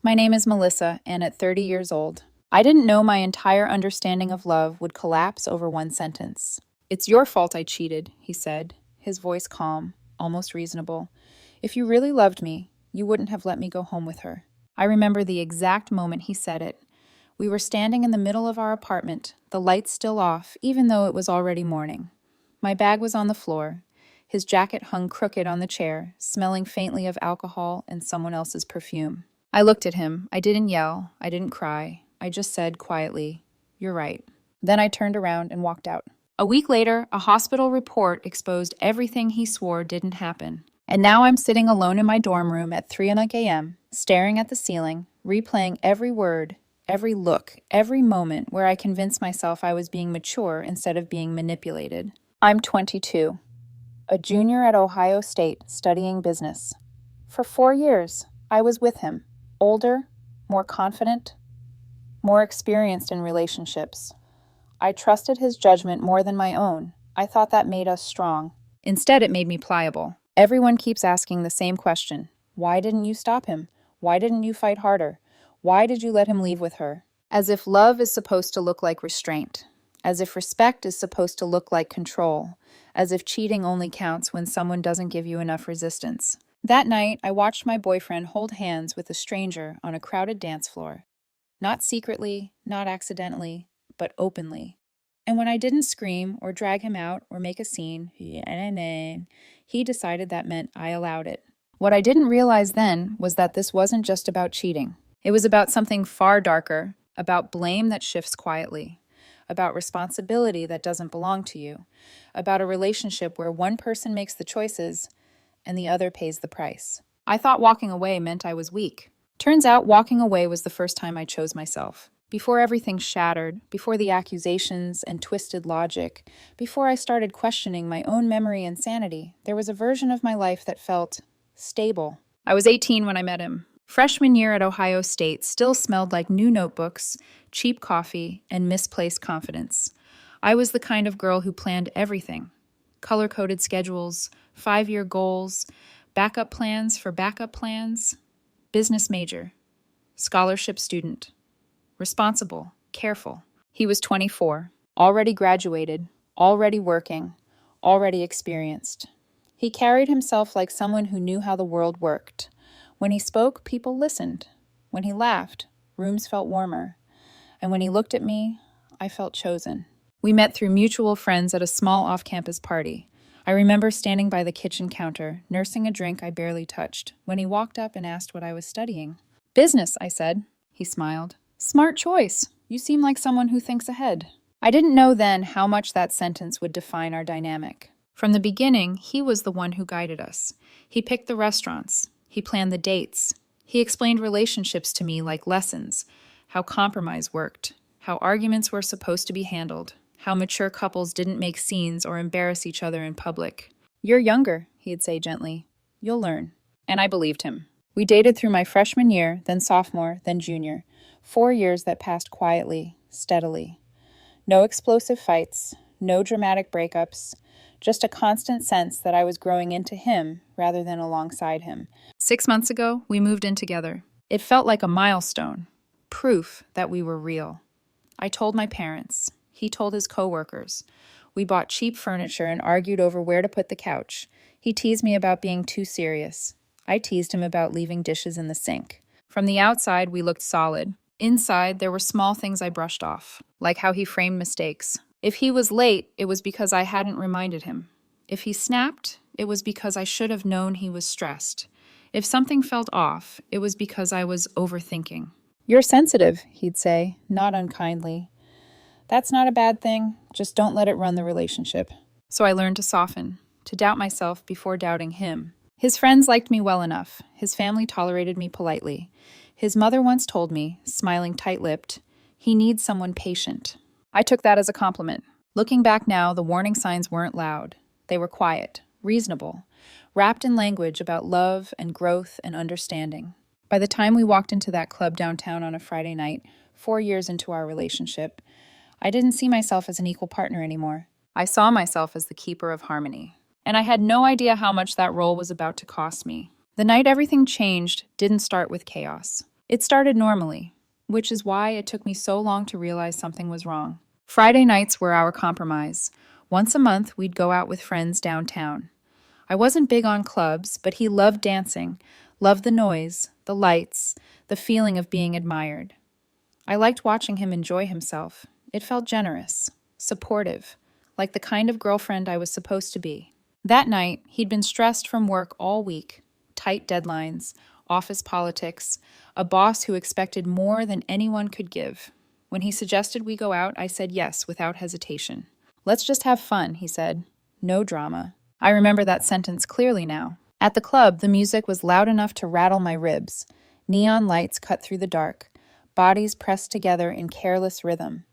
My name is Melissa, and at 30 years old, I didn't know my entire understanding of love would collapse over one sentence. It's your fault I cheated, he said, his voice calm, almost reasonable. If you really loved me, you wouldn't have let me go home with her. I remember the exact moment he said it. We were standing in the middle of our apartment, the lights still off, even though it was already morning. My bag was on the floor. His jacket hung crooked on the chair, smelling faintly of alcohol and someone else's perfume. I looked at him. I didn't yell. I didn't cry. I just said quietly, "You're right." Then I turned around and walked out. A week later, a hospital report exposed everything he swore didn't happen. And now I'm sitting alone in my dorm room at 3 a.m., staring at the ceiling, replaying every word, every look, every moment where I convinced myself I was being mature instead of being manipulated. I'm 22, a junior at Ohio State studying business. For 4 years, I was with him, older, more confident, more experienced in relationships. I trusted his judgment more than my own. I thought that made us strong. Instead, it made me pliable. Everyone keeps asking the same question. Why didn't you stop him? Why didn't you fight harder? Why did you let him leave with her? As if love is supposed to look like restraint. As if respect is supposed to look like control. As if cheating only counts when someone doesn't give you enough resistance. That night, I watched my boyfriend hold hands with a stranger on a crowded dance floor. Not secretly, not accidentally, but openly. And when I didn't scream or drag him out or make a scene, he decided that meant I allowed it. What I didn't realize then was that this wasn't just about cheating. It was about something far darker, about blame that shifts quietly, about responsibility that doesn't belong to you, about a relationship where one person makes the choices and the other pays the price. I thought walking away meant I was weak. Turns out walking away was the first time I chose myself. Before everything shattered, before the accusations and twisted logic, before I started questioning my own memory and sanity, there was a version of my life that felt stable. I was 18 when I met him. Freshman year at Ohio State still smelled like new notebooks, cheap coffee, and misplaced confidence. I was the kind of girl who planned everything. Color-coded schedules, 5-year goals, backup plans for backup plans, business major, scholarship student, responsible, careful. He was 24, already graduated, already working, already experienced. He carried himself like someone who knew how the world worked. When he spoke, people listened. When he laughed, rooms felt warmer. And when he looked at me, I felt chosen. We met through mutual friends at a small off-campus party. I remember standing by the kitchen counter, nursing a drink I barely touched, when he walked up and asked what I was studying. "Business," I said. He smiled. "Smart choice. You seem like someone who thinks ahead." I didn't know then how much that sentence would define our dynamic. From the beginning, he was the one who guided us. He picked the restaurants. He planned the dates. He explained relationships to me like lessons, how compromise worked, how arguments were supposed to be handled, how mature couples didn't make scenes or embarrass each other in public. "You're younger," he'd say gently. "You'll learn." And I believed him. We dated through my freshman year, then sophomore, then junior. 4 years that passed quietly, steadily. No explosive fights, no dramatic breakups, just a constant sense that I was growing into him rather than alongside him. 6 months ago, we moved in together. It felt like a milestone, proof that we were real. I told my parents. He told his coworkers. We bought cheap furniture and argued over where to put the couch. He teased me about being too serious. I teased him about leaving dishes in the sink. From the outside, we looked solid. Inside, there were small things I brushed off, like how he framed mistakes. If he was late, it was because I hadn't reminded him. If he snapped, it was because I should have known he was stressed. If something felt off, it was because I was overthinking. "You're sensitive," he'd say, not unkindly. "That's not a bad thing, just don't let it run the relationship." So I learned to soften, to doubt myself before doubting him. His friends liked me well enough. His family tolerated me politely. His mother once told me, smiling tight-lipped, he needs someone patient. I took that as a compliment. Looking back now, the warning signs weren't loud. They were quiet, reasonable, wrapped in language about love and growth and understanding. By the time we walked into that club downtown on a Friday night, 4 years into our relationship, I didn't see myself as an equal partner anymore. I saw myself as the keeper of harmony. And I had no idea how much that role was about to cost me. The night everything changed didn't start with chaos. It started normally, which is why it took me so long to realize something was wrong. Friday nights were our compromise. Once a month, we'd go out with friends downtown. I wasn't big on clubs, but he loved dancing, loved the noise, the lights, the feeling of being admired. I liked watching him enjoy himself. It felt generous, supportive, like the kind of girlfriend I was supposed to be. That night, he'd been stressed from work all week, tight deadlines, office politics, a boss who expected more than anyone could give. When he suggested we go out, I said yes without hesitation. "Let's just have fun," he said. "No drama." I remember that sentence clearly now. At the club, the music was loud enough to rattle my ribs. Neon lights cut through the dark, bodies pressed together in careless rhythm.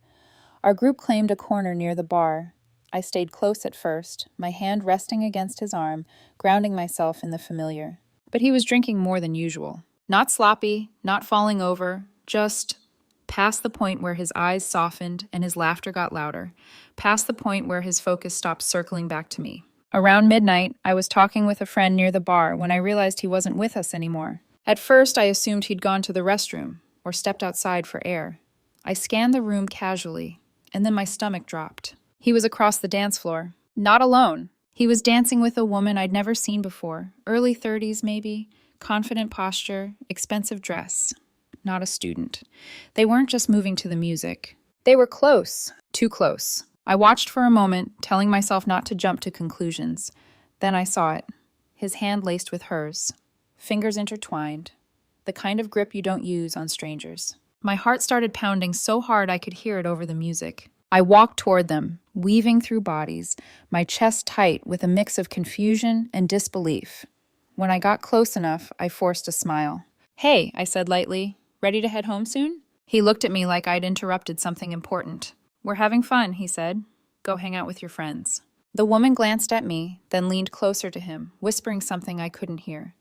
Our group claimed a corner near the bar. I stayed close at first, my hand resting against his arm, grounding myself in the familiar. But he was drinking more than usual. Not sloppy, not falling over, just past the point where his eyes softened and his laughter got louder, past the point where his focus stopped circling back to me. Around midnight, I was talking with a friend near the bar when I realized he wasn't with us anymore. At first, I assumed he'd gone to the restroom or stepped outside for air. I scanned the room casually, and then my stomach dropped. He was across the dance floor. Not alone. He was dancing with a woman I'd never seen before, early 30s maybe, confident posture, expensive dress. Not a student. They weren't just moving to the music. They were close, too close. I watched for a moment, telling myself not to jump to conclusions. Then I saw it. His hand laced with hers. Fingers intertwined. The kind of grip you don't use on strangers. My heart started pounding so hard I could hear it over the music. I walked toward them, weaving through bodies, my chest tight with a mix of confusion and disbelief. When I got close enough, I forced a smile. "Hey," I said lightly, "ready to head home soon?" He looked at me like I'd interrupted something important. "We're having fun," he said. "Go hang out with your friends." The woman glanced at me, then leaned closer to him, whispering something I couldn't hear.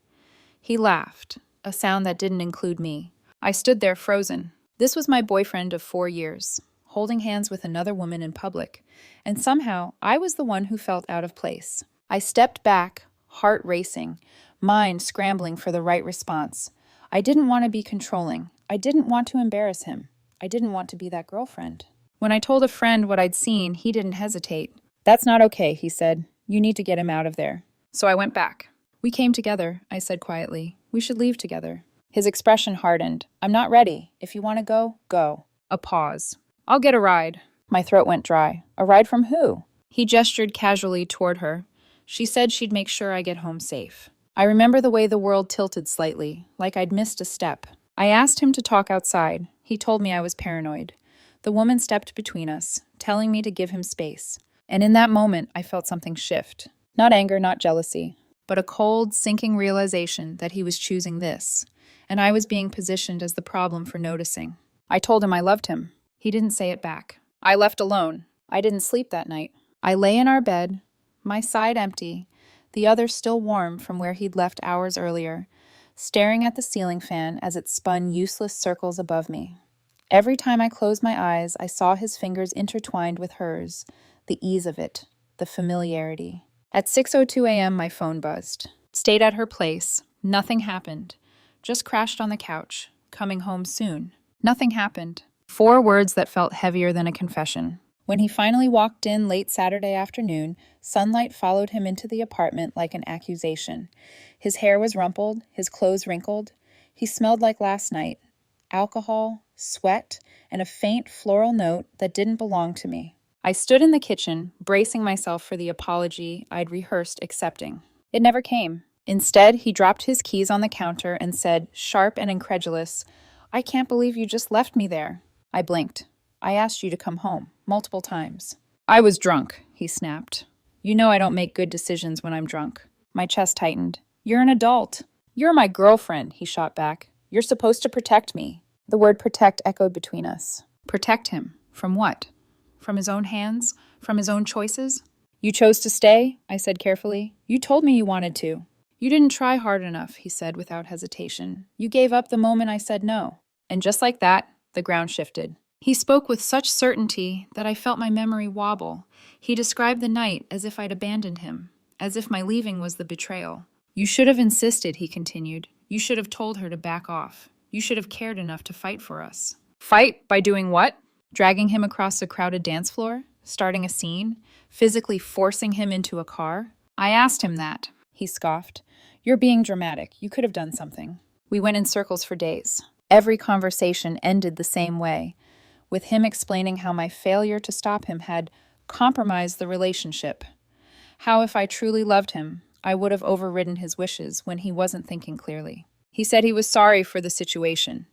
He laughed, a sound that didn't include me. I stood there frozen. This was my boyfriend of 4 years, holding hands with another woman in public, and somehow I was the one who felt out of place. I stepped back, heart racing, mind scrambling for the right response. I didn't want to be controlling. I didn't want to embarrass him. I didn't want to be that girlfriend. When I told a friend what I'd seen, he didn't hesitate. "That's not okay," he said. "You need to get him out of there." So I went back. "We came together," I said quietly. "We should leave together." His expression hardened. "I'm not ready. If you want to go, go." A pause. "I'll get a ride." My throat went dry. "A ride from who?" He gestured casually toward her. "She said she'd make sure I get home safe." I remember the way the world tilted slightly, like I'd missed a step. I asked him to talk outside. He told me I was paranoid. The woman stepped between us, telling me to give him space. And in that moment, I felt something shift. Not anger, not jealousy, but a cold, sinking realization that he was choosing this, and I was being positioned as the problem for noticing. I told him I loved him. He didn't say it back. I left alone. I didn't sleep that night. I lay in our bed, my side empty, the other still warm from where he'd left hours earlier, staring at the ceiling fan as it spun useless circles above me. Every time I closed my eyes, I saw his fingers intertwined with hers, the ease of it, the familiarity. At 6:02 a.m., my phone buzzed. Stayed at her place. Nothing happened. Just crashed on the couch. Coming home soon. Nothing happened. 4 words that felt heavier than a confession. When he finally walked in late Saturday afternoon, sunlight followed him into the apartment like an accusation. His hair was rumpled, his clothes wrinkled. He smelled like last night. Alcohol, sweat, and a faint floral note that didn't belong to me. I stood in the kitchen, bracing myself for the apology I'd rehearsed accepting. It never came. Instead, he dropped his keys on the counter and said, sharp and incredulous, "I can't believe you just left me there." I blinked. "I asked you to come home, multiple times." "I was drunk," he snapped. "You know I don't make good decisions when I'm drunk." My chest tightened. "You're an adult." "You're my girlfriend," he shot back. "You're supposed to protect me." The word protect echoed between us. Protect him? From what? From his own hands? From his own choices? "You chose to stay," I said carefully. "You told me you wanted to." "You didn't try hard enough," he said without hesitation. "You gave up the moment I said no." And just like that, the ground shifted. He spoke with such certainty that I felt my memory wobble. He described the night as if I'd abandoned him, as if my leaving was the betrayal. "You should have insisted," he continued. "You should have told her to back off. You should have cared enough to fight for us. Fight by doing what? Dragging him across a crowded dance floor? Starting a scene? Physically forcing him into a car? I asked him that. He scoffed. You're being dramatic. You could have done something. We went in circles for days. Every conversation ended the same way, with him explaining how my failure to stop him had compromised the relationship. How if I truly loved him, I would have overridden his wishes when he wasn't thinking clearly. He said he was sorry for the situation,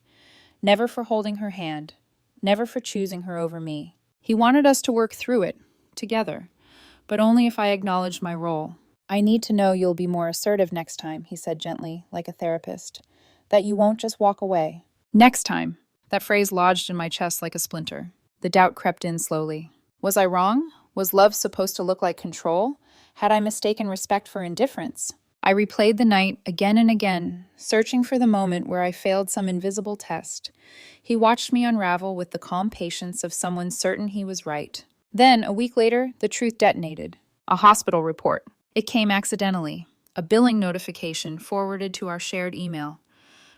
never for holding her hand, never for choosing her over me. He wanted us to work through it, together, but only if I acknowledged my role. I need to know you'll be more assertive next time, he said gently, like a therapist, that you won't just walk away. Next time. That phrase lodged in my chest like a splinter. The doubt crept in slowly. Was I wrong? Was love supposed to look like control? Had I mistaken respect for indifference? I replayed the night again and again, searching for the moment where I failed some invisible test. He watched me unravel with the calm patience of someone certain he was right. Then, a week later, the truth detonated. A hospital report. It came accidentally. A billing notification forwarded to our shared email.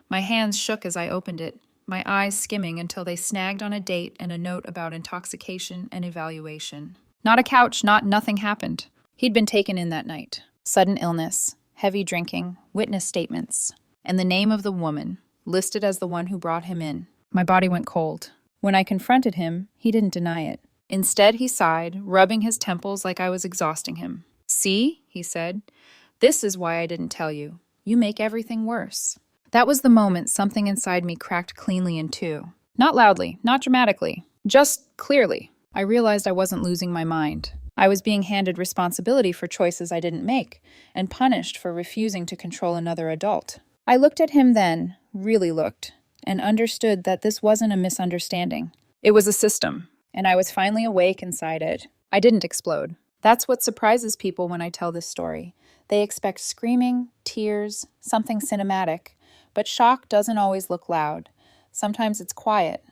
My hands shook as I opened it, my eyes skimming until they snagged on a date and a note about intoxication and evaluation. Not a couch, nothing happened. He'd been taken in that night. Sudden illness, heavy drinking, witness statements, and the name of the woman, listed as the one who brought him in. My body went cold. When I confronted him, he didn't deny it. Instead, he sighed, rubbing his temples like I was exhausting him. See, he said, this is why I didn't tell you. You make everything worse. That was the moment something inside me cracked cleanly in two. Not loudly, not dramatically, just clearly. I realized I wasn't losing my mind. I was being handed responsibility for choices I didn't make, and punished for refusing to control another adult. I looked at him then, really looked, and understood that this wasn't a misunderstanding. It was a system, and I was finally awake inside it. I didn't explode. That's what surprises people when I tell this story. They expect screaming, tears, something cinematic. But shock doesn't always look loud. Sometimes it's quiet.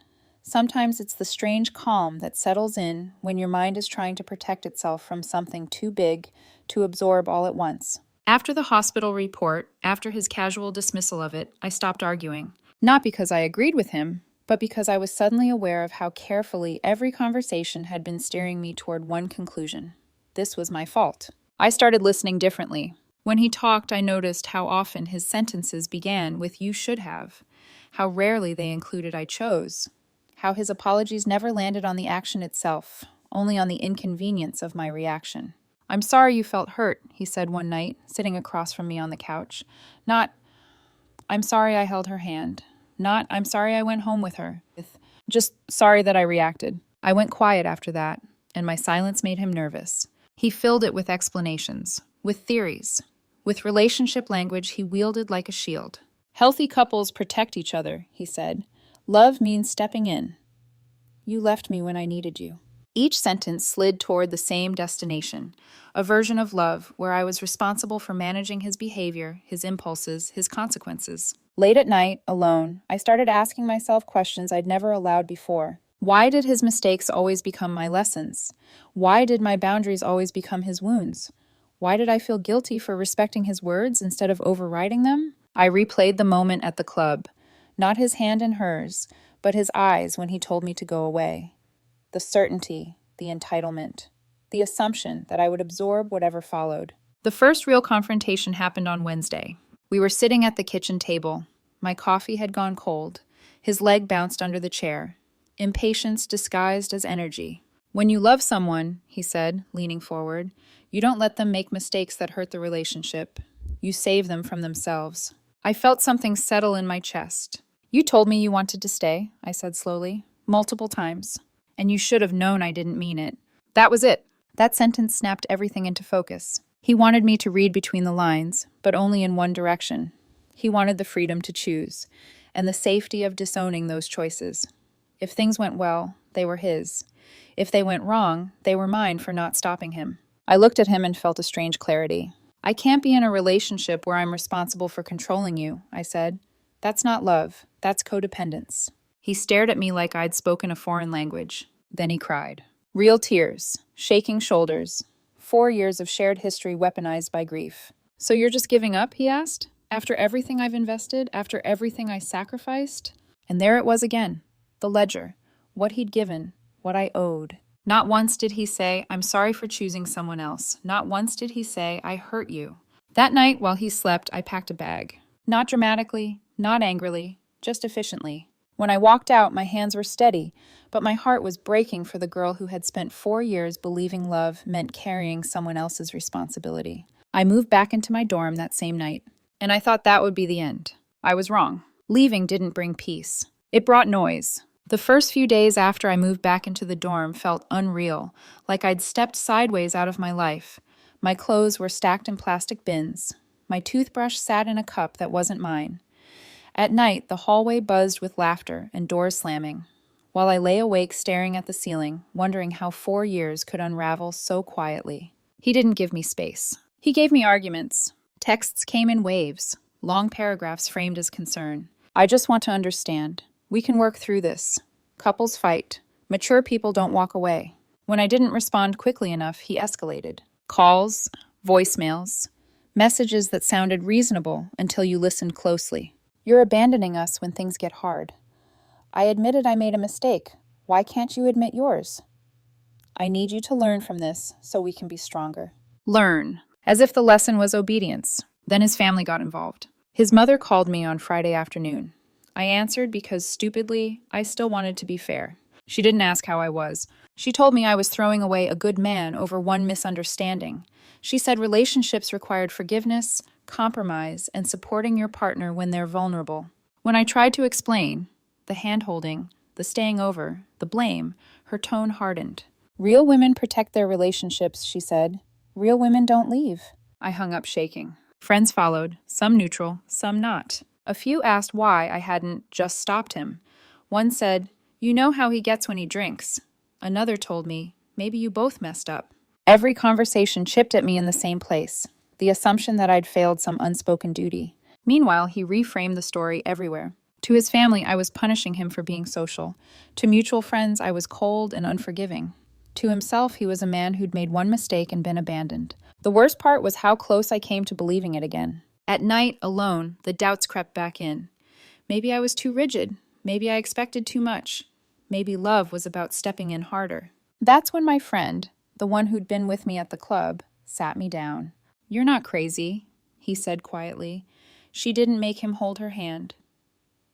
Sometimes it's the strange calm that settles in when your mind is trying to protect itself from something too big to absorb all at once. After the hospital report, after his casual dismissal of it, I stopped arguing. Not because I agreed with him, but because I was suddenly aware of how carefully every conversation had been steering me toward one conclusion. This was my fault. I started listening differently. When he talked, I noticed how often his sentences began with "you should have," how rarely they included "I chose," how his apologies never landed on the action itself, only on the inconvenience of my reaction. "I'm sorry you felt hurt," he said one night, sitting across from me on the couch. Not, "I'm sorry I held her hand." Not, "I'm sorry I went home with her." Just sorry that I reacted. I went quiet after that, and my silence made him nervous. He filled it with explanations, with theories, with relationship language he wielded like a shield. "Healthy couples protect each other," he said. "Love means stepping in. You left me when I needed you." Each sentence slid toward the same destination, a version of love where I was responsible for managing his behavior, his impulses, his consequences. Late at night, alone, I started asking myself questions I'd never allowed before. Why did his mistakes always become my lessons? Why did my boundaries always become his wounds? Why did I feel guilty for respecting his words instead of overriding them? I replayed the moment at the club, not his hand in hers, but his eyes when he told me to go away. The certainty, the entitlement, the assumption that I would absorb whatever followed. The first real confrontation happened on Wednesday. We were sitting at the kitchen table. My coffee had gone cold. His leg bounced under the chair. Impatience disguised as energy. "When you love someone," he said, leaning forward, "you don't let them make mistakes that hurt the relationship. You save them from themselves." I felt something settle in my chest. "You told me you wanted to stay," I said slowly, "multiple times. And you should have known I didn't mean it." That was it. That sentence snapped everything into focus. He wanted me to read between the lines, but only in one direction. He wanted the freedom to choose, and the safety of disowning those choices. If things went well, they were his. If they went wrong, they were mine for not stopping him. I looked at him and felt a strange clarity. "I can't be in a relationship where I'm responsible for controlling you," I said. "That's not love. That's codependence." He stared at me like I'd spoken a foreign language. Then he cried. Real tears, shaking shoulders. 4 years of shared history weaponized by grief. "So you're just giving up?" he asked. After everything I've invested, after everything I sacrificed? And there it was again, the ledger, what he'd given, what I owed. Not once did he say, I'm sorry for choosing someone else. Not once did he say, I hurt you. That night, while he slept, I packed a bag. Not dramatically, not angrily, just efficiently. When I walked out, my hands were steady, but my heart was breaking for the girl who had spent 4 years believing love meant carrying someone else's responsibility. I moved back into my dorm that same night, and I thought that would be the end. I was wrong. Leaving didn't bring peace. It brought noise. The first few days after I moved back into the dorm felt unreal, like I'd stepped sideways out of my life. My clothes were stacked in plastic bins. My toothbrush sat in a cup that wasn't mine. At night, the hallway buzzed with laughter and doors slamming, while I lay awake staring at the ceiling, wondering how 4 years could unravel so quietly. He didn't give me space. He gave me arguments. Texts came in waves, long paragraphs framed as concern. I just want to understand. We can work through this. Couples fight. Mature people don't walk away. When I didn't respond quickly enough, he escalated. Calls, voicemails, messages that sounded reasonable until you listened closely. You're abandoning us when things get hard. I admitted I made a mistake. Why can't you admit yours? I need you to learn from this so we can be stronger. Learn. As if the lesson was obedience. Then his family got involved. His mother called me on Friday afternoon. I answered because, stupidly, I still wanted to be fair. She didn't ask how I was. She told me I was throwing away a good man over one misunderstanding. She said relationships required forgiveness, compromise, and supporting your partner when they're vulnerable. When I tried to explain, the hand-holding, the staying over, the blame, her tone hardened. Real women protect their relationships, she said. Real women don't leave. I hung up shaking. Friends followed, some neutral, some not. A few asked why I hadn't just stopped him. One said, "You know how he gets when he drinks." Another told me, "Maybe you both messed up." Every conversation chipped at me in the same place, the assumption that I'd failed some unspoken duty. Meanwhile, he reframed the story everywhere. To his family, I was punishing him for being social. To mutual friends, I was cold and unforgiving. To himself, he was a man who'd made one mistake and been abandoned. The worst part was how close I came to believing it again. At night, alone, the doubts crept back in. Maybe I was too rigid. Maybe I expected too much. Maybe love was about stepping in harder. That's when my friend, the one who'd been with me at the club, sat me down. "You're not crazy," he said quietly. She didn't make him hold her hand.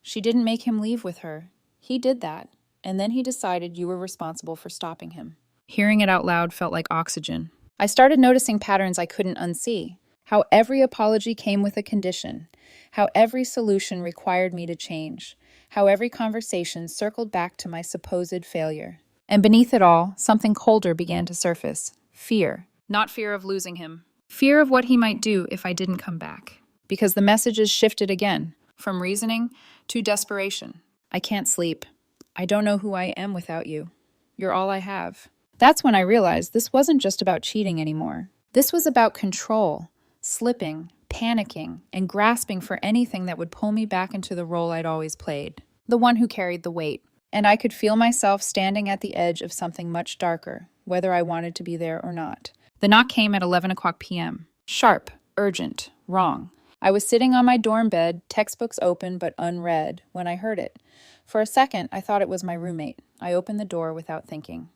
She didn't make him leave with her. He did that, and then he decided you were responsible for stopping him. Hearing it out loud felt like oxygen. I started noticing patterns I couldn't unsee. How every apology came with a condition. How every solution required me to change. How every conversation circled back to my supposed failure. And beneath it all, something colder began to surface. Fear. Not fear of losing him. Fear of what he might do if I didn't come back. Because the messages shifted again, from reasoning to desperation. I can't sleep. I don't know who I am without you. You're all I have. That's when I realized this wasn't just about cheating anymore. This was about control, slipping, panicking, and grasping for anything that would pull me back into the role I'd always played, the one who carried the weight. And I could feel myself standing at the edge of something much darker, whether I wanted to be there or not. The knock came at 11 o'clock p.m. Sharp, urgent, wrong. I was sitting on my dorm bed, textbooks open but unread, when I heard it. For a second, I thought it was my roommate. I opened the door without thinking.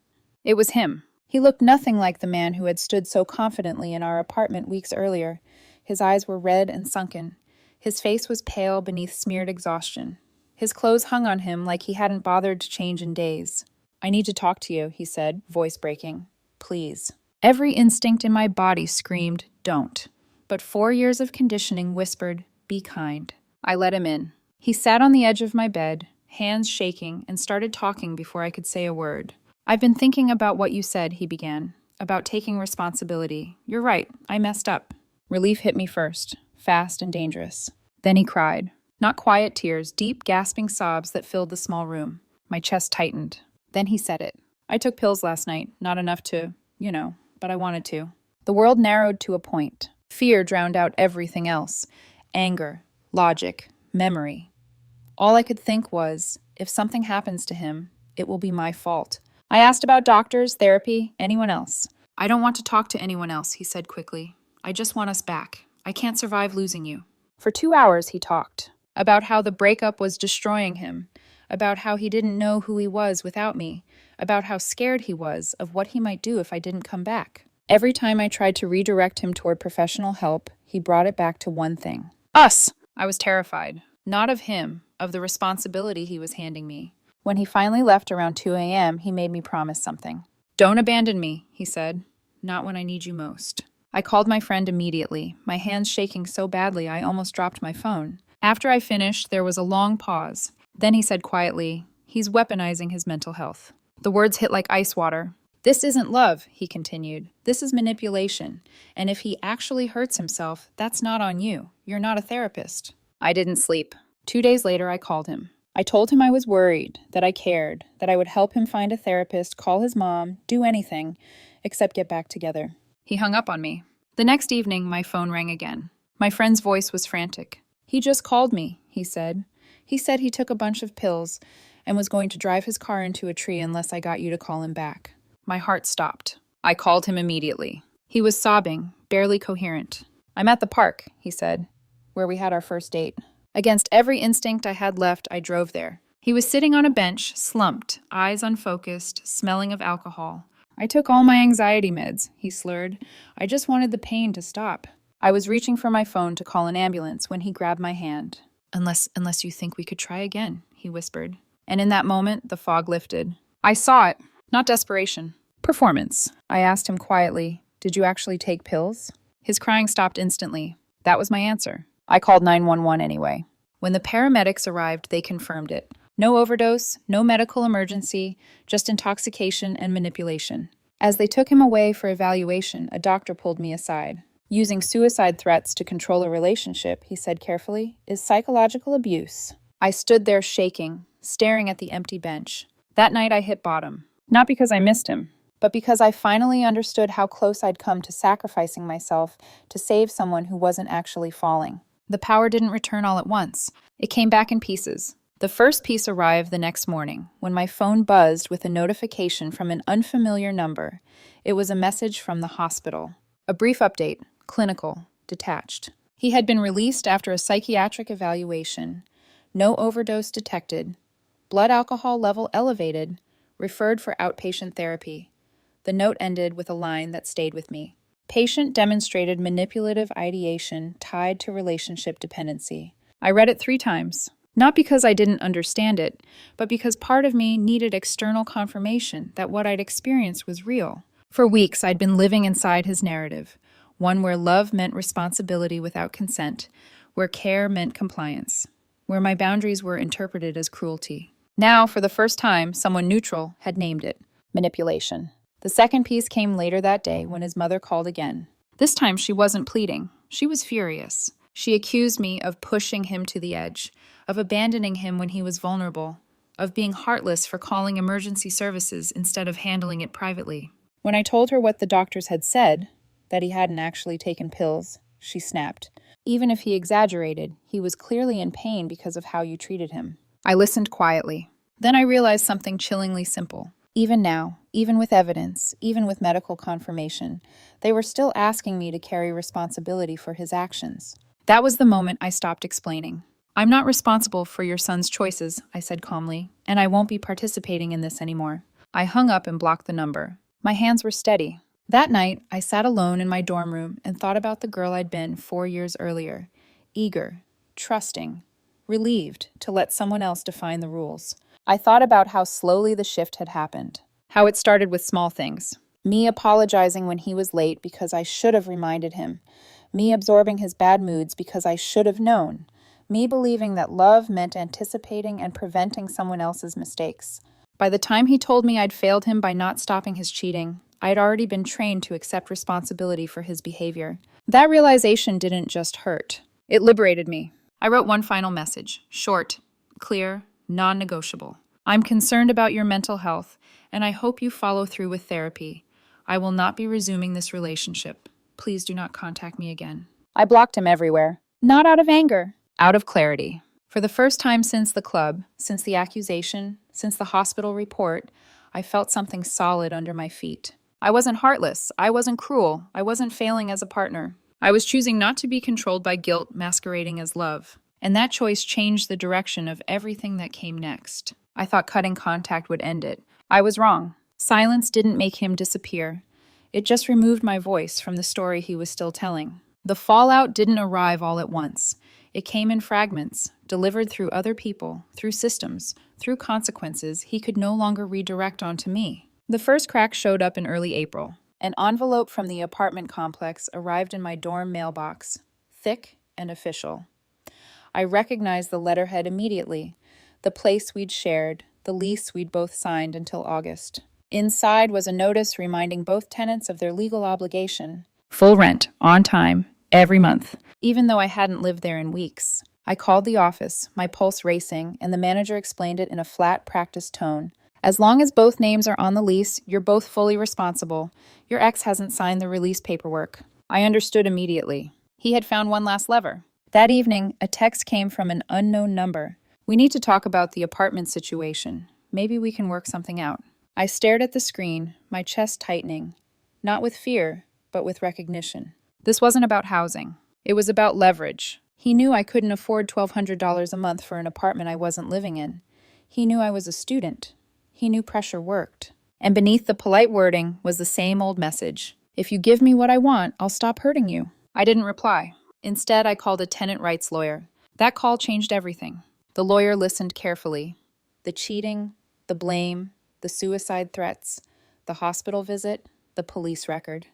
It was him. He looked nothing like the man who had stood so confidently in our apartment weeks earlier. His eyes were red and sunken. His face was pale beneath smeared exhaustion. His clothes hung on him like he hadn't bothered to change in days. "I need to talk to you," he said, voice breaking. "Please." Every instinct in my body screamed, "Don't." But 4 years of conditioning whispered, "Be kind." I let him in. He sat on the edge of my bed, hands shaking, and started talking before I could say a word. "I've been thinking about what you said," he began, "about taking responsibility. You're right, I messed up." Relief hit me first, fast and dangerous. Then he cried. Not quiet tears, deep, gasping sobs that filled the small room. My chest tightened. Then he said it. "I took pills last night, not enough to, but I wanted to." The world narrowed to a point. Fear drowned out everything else. Anger, logic, memory. All I could think was, if something happens to him, it will be my fault. I asked about doctors, therapy, anyone else. "I don't want to talk to anyone else," he said quickly. "I just want us back. I can't survive losing you." For 2 hours, he talked about how the breakup was destroying him, about how he didn't know who he was without me, about how scared he was of what he might do if I didn't come back. Every time I tried to redirect him toward professional help, he brought it back to one thing: us. I was terrified, not of him, of the responsibility he was handing me. When he finally left around 2 a.m., he made me promise something. "Don't abandon me," he said. "Not when I need you most." I called my friend immediately, my hands shaking so badly I almost dropped my phone. After I finished, there was a long pause. Then he said quietly, "He's weaponizing his mental health." The words hit like ice water. "This isn't love," he continued. "This is manipulation. And if he actually hurts himself, that's not on you. You're not a therapist." I didn't sleep. 2 days later, I called him. I told him I was worried, that I cared, that I would help him find a therapist, call his mom, do anything, except get back together. He hung up on me. The next evening, my phone rang again. My friend's voice was frantic. "He just called me," he said. "He said he took a bunch of pills and was going to drive his car into a tree unless I got you to call him back." My heart stopped. I called him immediately. He was sobbing, barely coherent. "I'm at the park," he said, "where we had our first date." Against every instinct I had left, I drove there. He was sitting on a bench, slumped, eyes unfocused, smelling of alcohol. "I took all my anxiety meds," he slurred. "I just wanted the pain to stop." I was reaching for my phone to call an ambulance when he grabbed my hand. Unless you think we could try again," he whispered. And in that moment, the fog lifted. I saw it. Not desperation. Performance. I asked him quietly, "Did you actually take pills?" His crying stopped instantly. That was my answer. I called 911 anyway. When the paramedics arrived, they confirmed it. No overdose, no medical emergency, just intoxication and manipulation. As they took him away for evaluation, a doctor pulled me aside. "Using suicide threats to control a relationship," he said carefully, "is psychological abuse." I stood there shaking, staring at the empty bench. That night I hit bottom. Not because I missed him, but because I finally understood how close I'd come to sacrificing myself to save someone who wasn't actually falling. The power didn't return all at once. It came back in pieces. The first piece arrived the next morning, when my phone buzzed with a notification from an unfamiliar number. It was a message from the hospital. A brief update, clinical, detached. He had been released after a psychiatric evaluation. No overdose detected. Blood alcohol level elevated. Referred for outpatient therapy. The note ended with a line that stayed with me. Patient demonstrated manipulative ideation tied to relationship dependency. I read it 3 times. Not because I didn't understand it, but because part of me needed external confirmation that what I'd experienced was real. For weeks, I'd been living inside his narrative, one where love meant responsibility without consent, where care meant compliance, where my boundaries were interpreted as cruelty. Now, for the first time, someone neutral had named it: manipulation. The second piece came later that day when his mother called again. This time she wasn't pleading. She was furious. She accused me of pushing him to the edge, of abandoning him when he was vulnerable, of being heartless for calling emergency services instead of handling it privately. When I told her what the doctors had said, that he hadn't actually taken pills, she snapped. Even if he exaggerated, he was clearly in pain because of how you treated him. I listened quietly. Then I realized something chillingly simple. Even now, even with evidence, even with medical confirmation, they were still asking me to carry responsibility for his actions. That was the moment I stopped explaining. "I'm not responsible for your son's choices," I said calmly, "and I won't be participating in this anymore." I hung up and blocked the number. My hands were steady. That night, I sat alone in my dorm room and thought about the girl I'd been 4 years earlier. Eager, trusting, relieved to let someone else define the rules. I thought about how slowly the shift had happened. How it started with small things. Me apologizing when he was late because I should have reminded him. Me absorbing his bad moods because I should have known. Me believing that love meant anticipating and preventing someone else's mistakes. By the time he told me I'd failed him by not stopping his cheating, I'd already been trained to accept responsibility for his behavior. That realization didn't just hurt. It liberated me. I wrote one final message. Short, clear, non-negotiable. "I'm concerned about your mental health, and I hope you follow through with therapy. I will not be resuming this relationship. Please do not contact me again." I blocked him everywhere. Not out of anger. Out of clarity. For the first time since the club, since the accusation, since the hospital report, I felt something solid under my feet. I wasn't heartless. I wasn't cruel. I wasn't failing as a partner. I was choosing not to be controlled by guilt masquerading as love. And that choice changed the direction of everything that came next. I thought cutting contact would end it. I was wrong. Silence didn't make him disappear. It just removed my voice from the story he was still telling. The fallout didn't arrive all at once. It came in fragments, delivered through other people, through systems, through consequences he could no longer redirect onto me. The first crack showed up in early April. An envelope from the apartment complex arrived in my dorm mailbox, thick and official. I recognized the letterhead immediately, the place we'd shared, the lease we'd both signed until August. Inside was a notice reminding both tenants of their legal obligation. Full rent, on time, every month, even though I hadn't lived there in weeks. I called the office, my pulse racing, and the manager explained it in a flat, practiced tone. As long as both names are on the lease, you're both fully responsible. Your ex hasn't signed the release paperwork. I understood immediately. He had found one last lever. That evening, a text came from an unknown number. We need to talk about the apartment situation. Maybe we can work something out. I stared at the screen, my chest tightening. Not with fear, but with recognition. This wasn't about housing. It was about leverage. He knew I couldn't afford $1,200 a month for an apartment I wasn't living in. He knew I was a student. He knew pressure worked. And beneath the polite wording was the same old message. If you give me what I want, I'll stop hurting you. I didn't reply. Instead, I called a tenant rights lawyer. That call changed everything. The lawyer listened carefully. The cheating, the blame, the suicide threats, the hospital visit, the police record.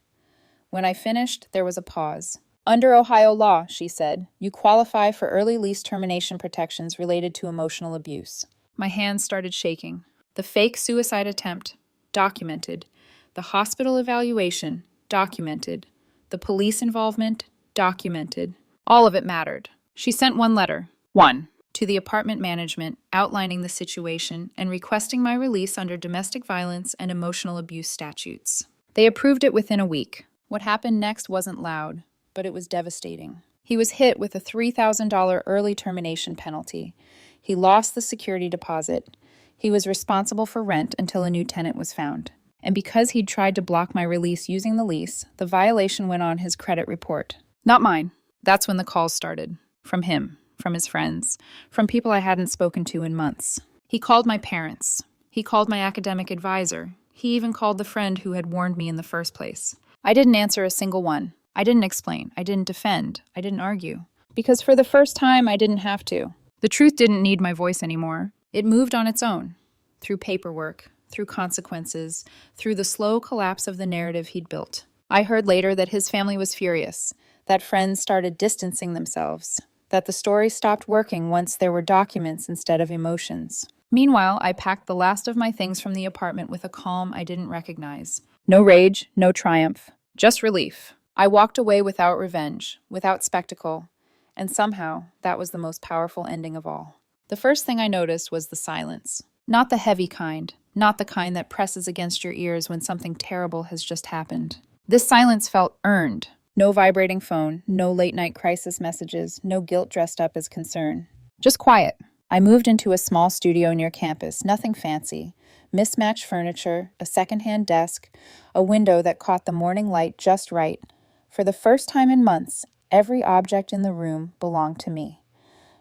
When I finished, there was a pause. Under Ohio law, she said, you qualify for early lease termination protections related to emotional abuse. My hands started shaking. The fake suicide attempt, documented. The hospital evaluation, documented. The police involvement, documented. All of it mattered. She sent one letter. One. To the apartment management, outlining the situation and requesting my release under domestic violence and emotional abuse statutes. They approved it within a week. What happened next wasn't loud, but it was devastating. He was hit with a $3,000 early termination penalty. He lost the security deposit. He was responsible for rent until a new tenant was found. And because he'd tried to block my release using the lease, the violation went on his credit report. Not mine. That's when the calls started. From him. From his friends, from people I hadn't spoken to in months. He called my parents. He called my academic advisor. He even called the friend who had warned me in the first place. I didn't answer a single one. I didn't explain. I didn't defend. I didn't argue. Because for the first time, I didn't have to. The truth didn't need my voice anymore. It moved on its own. Through paperwork, through consequences, through the slow collapse of the narrative he'd built. I heard later that his family was furious, that friends started distancing themselves, that the story stopped working once there were documents instead of emotions. Meanwhile, I packed the last of my things from the apartment with a calm I didn't recognize. No rage, no triumph, just relief. I walked away without revenge, without spectacle, and somehow that was the most powerful ending of all. The first thing I noticed was the silence. Not the heavy kind, not the kind that presses against your ears when something terrible has just happened. This silence felt earned. No vibrating phone, no late-night crisis messages, no guilt dressed up as concern. Just quiet. I moved into a small studio near campus, nothing fancy. Mismatched furniture, a secondhand desk, a window that caught the morning light just right. For the first time in months, every object in the room belonged to me.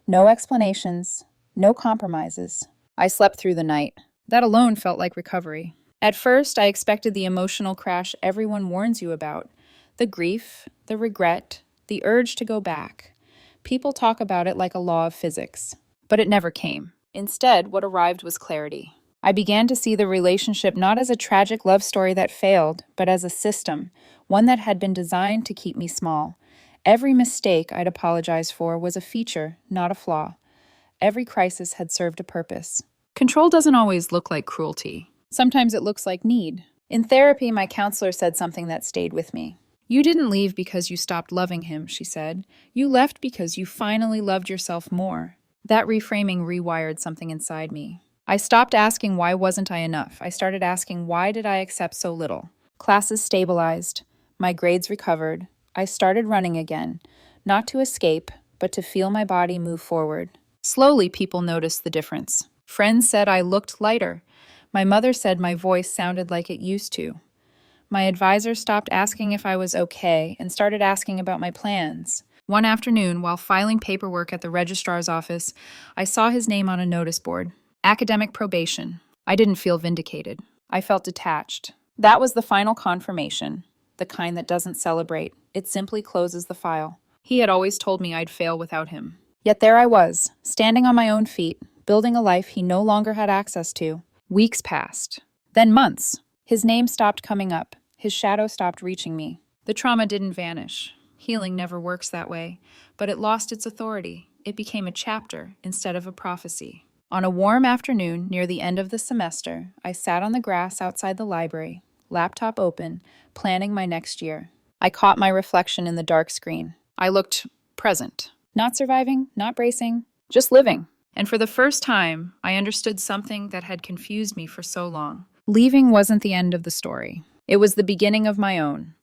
No explanations, no compromises. I slept through the night. That alone felt like recovery. At first, I expected the emotional crash everyone warns you about. The grief, the regret, the urge to go back. People talk about it like a law of physics. But it never came. Instead, what arrived was clarity. I began to see the relationship not as a tragic love story that failed, but as a system, one that had been designed to keep me small. Every mistake I'd apologize for was a feature, not a flaw. Every crisis had served a purpose. Control doesn't always look like cruelty. Sometimes it looks like need. In therapy, my counselor said something that stayed with me. You didn't leave because you stopped loving him, she said. You left because you finally loved yourself more. That reframing rewired something inside me. I stopped asking why wasn't I enough. I started asking why did I accept so little. Classes stabilized. My grades recovered. I started running again, not to escape, but to feel my body move forward. Slowly, people noticed the difference. Friends said I looked lighter. My mother said my voice sounded like it used to. My advisor stopped asking if I was okay and started asking about my plans. One afternoon, while filing paperwork at the registrar's office, I saw his name on a notice board. Academic probation. I didn't feel vindicated. I felt detached. That was the final confirmation, the kind that doesn't celebrate. It simply closes the file. He had always told me I'd fail without him. Yet there I was, standing on my own feet, building a life he no longer had access to. Weeks passed. Then months. His name stopped coming up. His shadow stopped reaching me. The trauma didn't vanish. Healing never works that way, but it lost its authority. It became a chapter instead of a prophecy. On a warm afternoon near the end of the semester, I sat on the grass outside the library, laptop open, planning my next year. I caught my reflection in the dark screen. I looked present. Not surviving, not bracing, just living. And for the first time, I understood something that had confused me for so long. Leaving wasn't the end of the story. It was the beginning of my own.